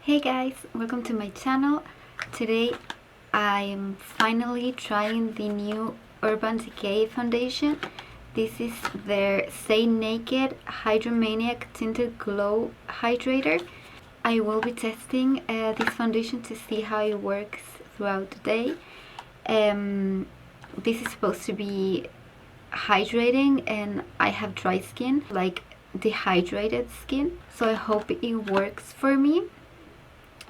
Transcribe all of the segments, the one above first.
Hey guys, welcome to my channel. Today I'm finally trying the new Urban Decay foundation. This is their Stay Naked Hydromaniac Tinted Glow Hydrator. I will be testing this foundation to see how it works throughout the day. This is supposed to be hydrating and I have dry skin, like dehydrated skin, so I hope it works for me,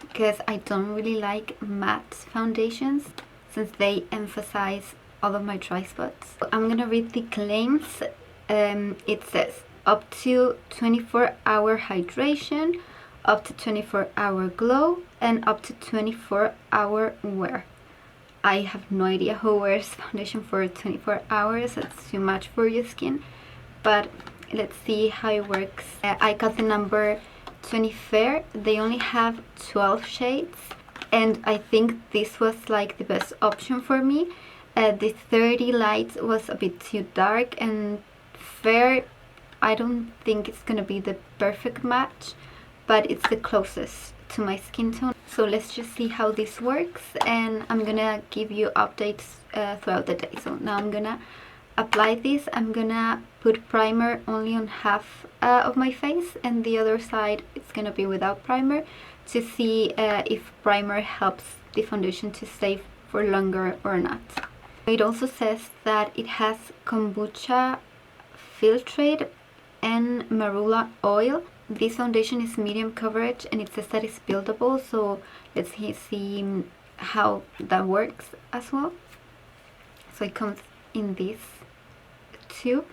because I don't really like matte foundations since they emphasize all of my dry spots. I'm gonna read the claims. It says up to 24-hour hydration, up to 24-hour glow, and up to 24-hour wear. I have no idea who wears foundation for 24 hours. That's too much for your skin, but let's see how it works. I got the number 20 Fair. They only have 12 shades, and I think this was like the best option for me. The 30 Light was a bit too dark, and Fair, I don't think it's gonna be the perfect match, but it's the closest to my skin tone. So let's just see how this works, and I'm gonna give you updates throughout the day. So now I'm gonna apply this. I'm gonna put primer only on half of my face, and the other side it's gonna be without primer, to see if primer helps the foundation to stay for longer or not. It also says that it has kombucha filtrate and marula oil. This foundation is medium coverage and it says that it's buildable, so let's see how that works as well. So it comes in this tube.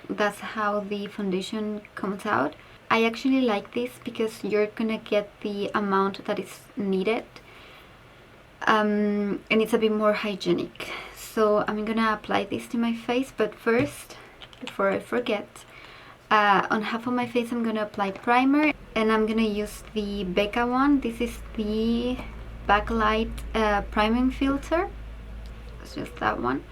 That's how the foundation comes out. I actually like this because you're gonna get the amount that is needed, and it's a bit more hygienic. So I'm gonna apply this to my face, but first, before I forget, on half of my face I'm gonna apply primer, and I'm gonna use the Becca one. This is the backlight priming filter. It's just that one.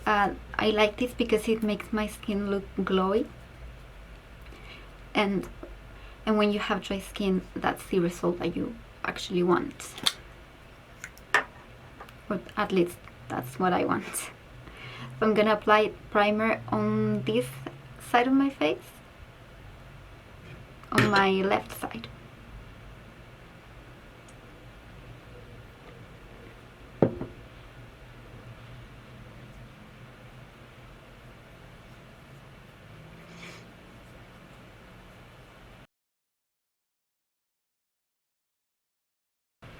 I like this because it makes my skin look glowy, and when you have dry skin, that's the result that you actually want, or at least that's what I want. So I'm gonna apply primer on this side of my face, on my left side.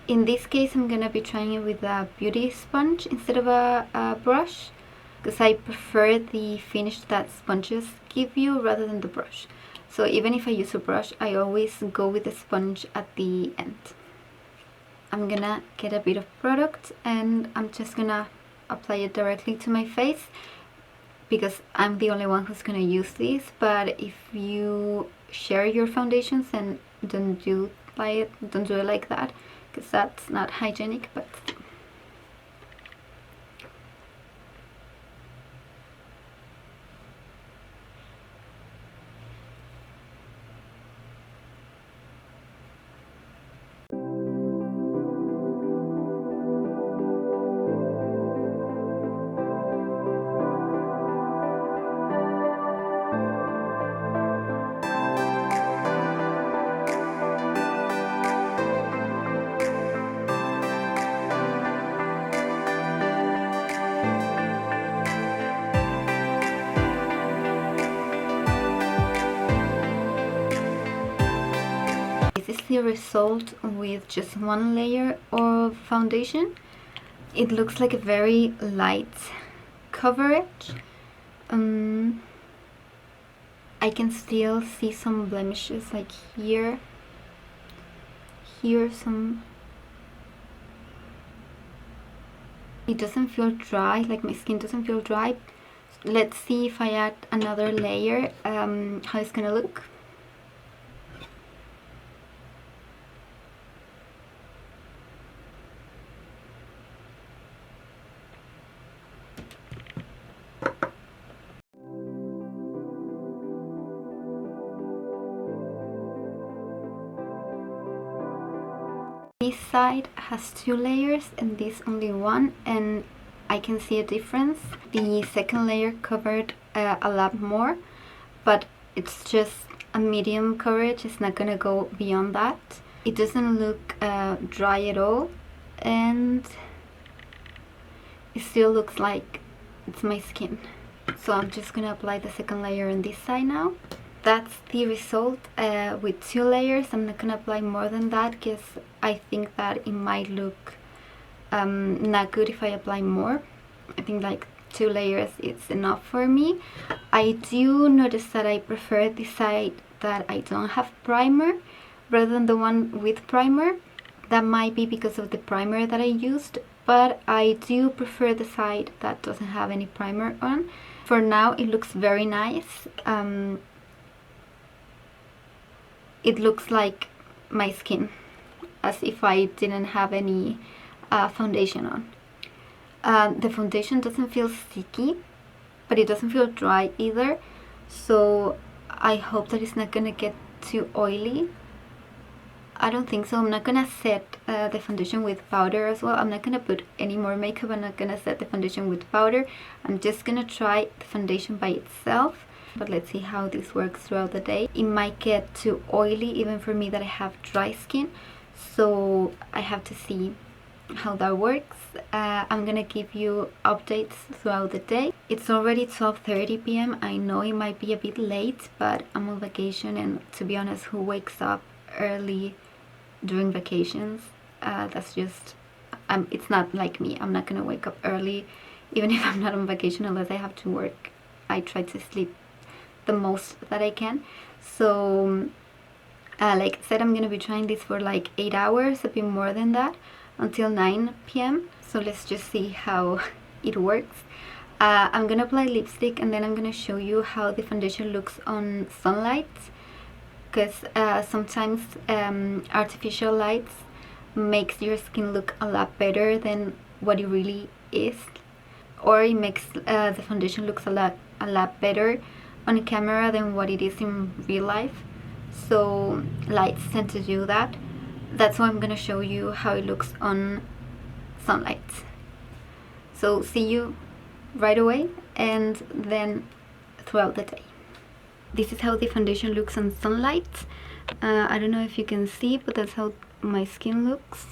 In this case, I'm gonna be trying it with a beauty sponge instead of a brush, because I prefer the finish that sponges give you rather than the brush. So even if I use a brush, I always go with the sponge at the end. I'm gonna get a bit of product and I'm just gonna apply it directly to my face, because I'm the only one who's gonna use this. But if you share your foundations, then don't do it like that, because that's not hygienic. But this is the result with just one layer of foundation. It looks like a very light coverage. I can still see some blemishes, like here some. It doesn't feel dry, like my skin doesn't feel dry. Let's see if I add another layer, how it's gonna look. side has 2 layers and this only one, and I can see a difference. The second layer covered a lot more, but it's just a medium coverage. It's not gonna go beyond that. It doesn't look dry at all, and it still looks like it's my skin. So I'm just gonna apply the second layer on this side now. That's the result with 2 layers. I'm not gonna apply more than that because I think that it might look not good if I apply more. I think like 2 layers is enough for me. I do notice that I prefer the side that I don't have primer rather than the one with primer. That might be because of the primer that I used, but I do prefer the side that doesn't have any primer on. For now it looks very nice. It looks like my skin, as if I didn't have any foundation on. The foundation doesn't feel sticky, but it doesn't feel dry either, so I hope that it's not gonna get too oily. I don't think so. I'm not gonna set the foundation with powder as well. I'm not gonna put any more makeup. I'm not gonna set the foundation with powder. I'm just gonna try the foundation by itself. But let's see how this works throughout the day. It might get too oily even for me that I have dry skin, so I have to see how that works. I'm gonna give you updates throughout the day. It's already 12:30 p.m. I know it might be a bit late, but I'm on vacation, and to be honest, who wakes up early during vacations? That's just it's not like me. I'm not gonna wake up early even if I'm not on vacation unless I have to work. I try to sleep the most that I can. So like I said, I'm gonna be trying this for like 8 hours, a bit more than that, until 9 p.m. So let's just see how it works. I'm gonna apply lipstick and then I'm gonna show you how the foundation looks on sunlight, because sometimes artificial lights makes your skin look a lot better than what it really is, or it makes the foundation looks a lot better on camera than what it is in real life. So lights tend to do that. That's why I'm gonna show you how it looks on sunlight. So see you right away and then throughout the day. This is how the foundation looks on sunlight. I don't know if you can see, but that's how my skin looks.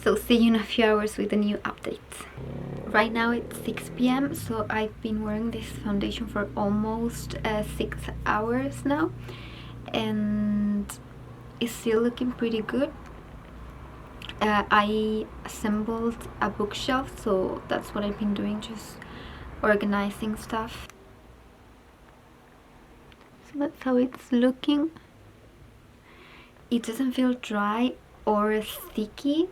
So see you in a few hours with a new update. Right now it's 6 p.m. so I've been wearing this foundation for almost 6 hours now, and it's still looking pretty good. I assembled a bookshelf, so that's what I've been doing, just organizing stuff. So that's how it's looking. It doesn't feel dry or sticky.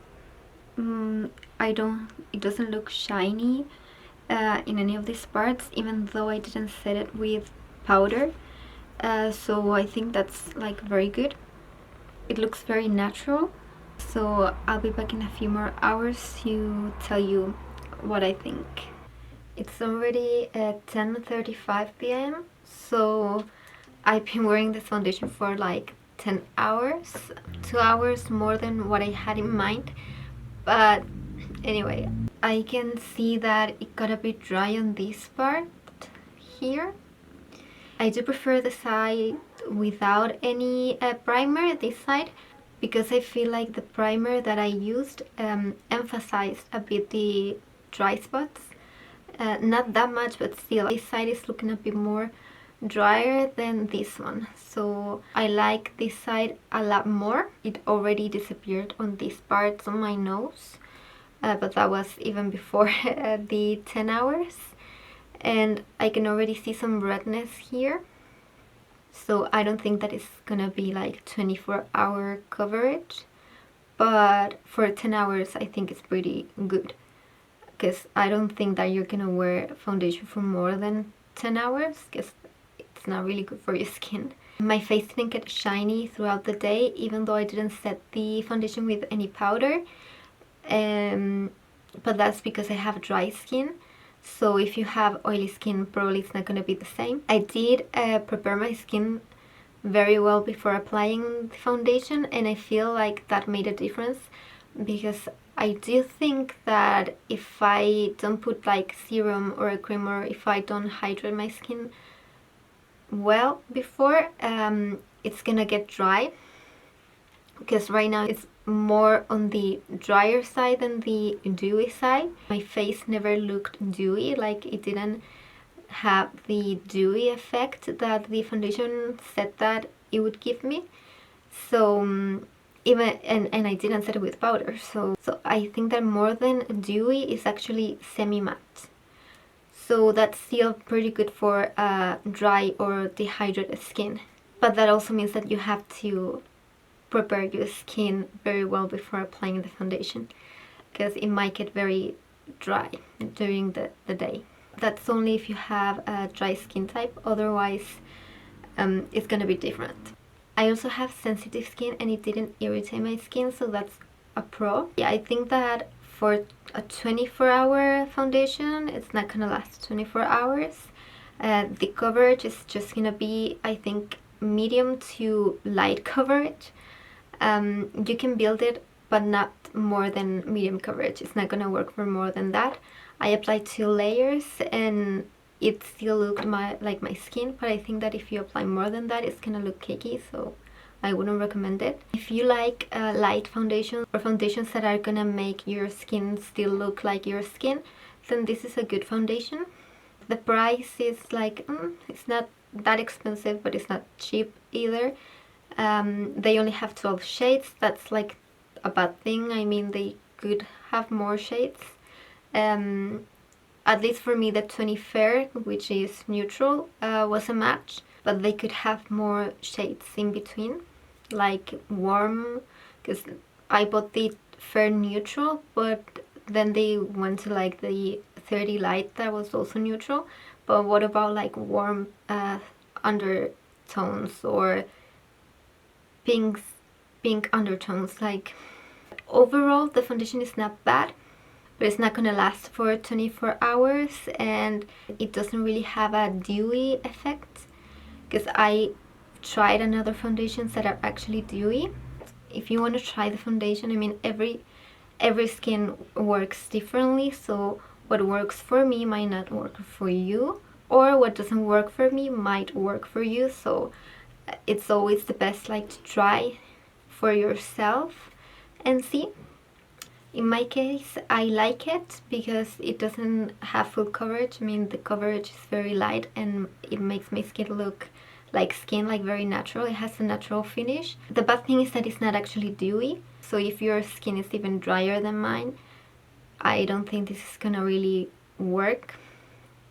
It doesn't look shiny in any of these parts, even though I didn't set it with powder. So I think that's like very good. It looks very natural. So I'll be back in a few more hours to tell you what I think. It's already at 10:35 p.m. so I've been wearing this foundation for like 10 hours, 2 hours more than what I had in mind. But anyway, I can see that it got a bit dry on this part here. I do prefer the side without any primer, this side, because I feel like the primer that I used emphasized a bit the dry spots. Not that much, but still, this side is looking a bit more drier than this one, so I like this side a lot more. It already disappeared on these parts on my nose, but that was even before the 10 hours, and I can already see some redness here. So I don't think that it's gonna be like 24-hour coverage, but for 10 hours I think it's pretty good, because I don't think that you're gonna wear foundation for more than 10 hours, because it's not really good for your skin. My face didn't get shiny throughout the day, even though I didn't set the foundation with any powder. but that's because I have dry skin. So if you have oily skin, probably it's not going to be the same. I did prepare my skin very well before applying the foundation, and I feel like that made a difference, because I do think that if I don't put like serum or a cream, or if I don't hydrate my skin well before, it's gonna get dry, because right now it's more on the drier side than the dewy side. My face never looked dewy, like it didn't have the dewy effect that the foundation said that it would give me. So even and I didn't set it with powder, so I think that more than dewy is actually semi-matte. So that's still pretty good for dry or dehydrated skin, but that also means that you have to prepare your skin very well before applying the foundation, because it might get very dry during the day. That's only if you have a dry skin type, otherwise it's gonna be different. I also have sensitive skin and it didn't irritate my skin, so that's a pro. Yeah, I think that for a 24-hour foundation, it's not gonna last 24 hours. The coverage is just gonna be, I think, medium to light coverage. You can build it, but not more than medium coverage. It's not gonna work for more than that. I applied 2 layers and it still looked like my skin, but I think that if you apply more than that, it's gonna look cakey, so I wouldn't recommend it. If you like light foundations, or foundations that are gonna make your skin still look like your skin, then this is a good foundation. The price is like, it's not that expensive, but it's not cheap either. They only have 12 shades. That's like a bad thing. I mean, they could have more shades. At least for me, the 20 Fair, which is neutral, was a match, but they could have more shades in between, like warm, because I bought the Fair neutral, but then they went to like the 30 light that was also neutral. But what about like warm undertones, or pink undertones? Like, overall the foundation is not bad, but it's not gonna last for 24 hours, and it doesn't really have a dewy effect, because I tried another foundations that are actually dewy. If you want to try the foundation, I mean, every skin works differently, so what works for me might not work for you, or what doesn't work for me might work for you. So it's always the best, like, to try for yourself and see. In my case, I like it because it doesn't have full coverage. I mean, the coverage is very light and it makes my skin look like skin, like very natural. It has a natural finish. The bad thing is that it's not actually dewy. So if your skin is even drier than mine, I don't think this is gonna really work.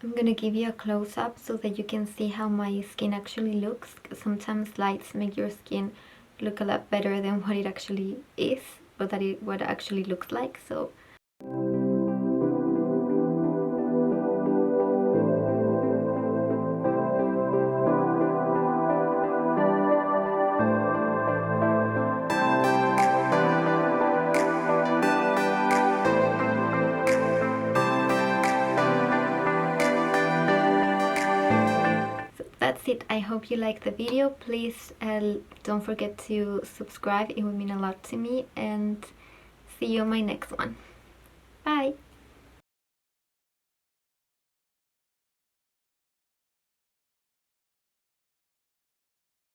I'm gonna give you a close-up so that you can see how my skin actually looks. Sometimes lights make your skin look a lot better than what it actually is, but what it actually looks like. So that's it. I hope you liked the video. Please don't forget to subscribe. It would mean a lot to me, and see you on my next one.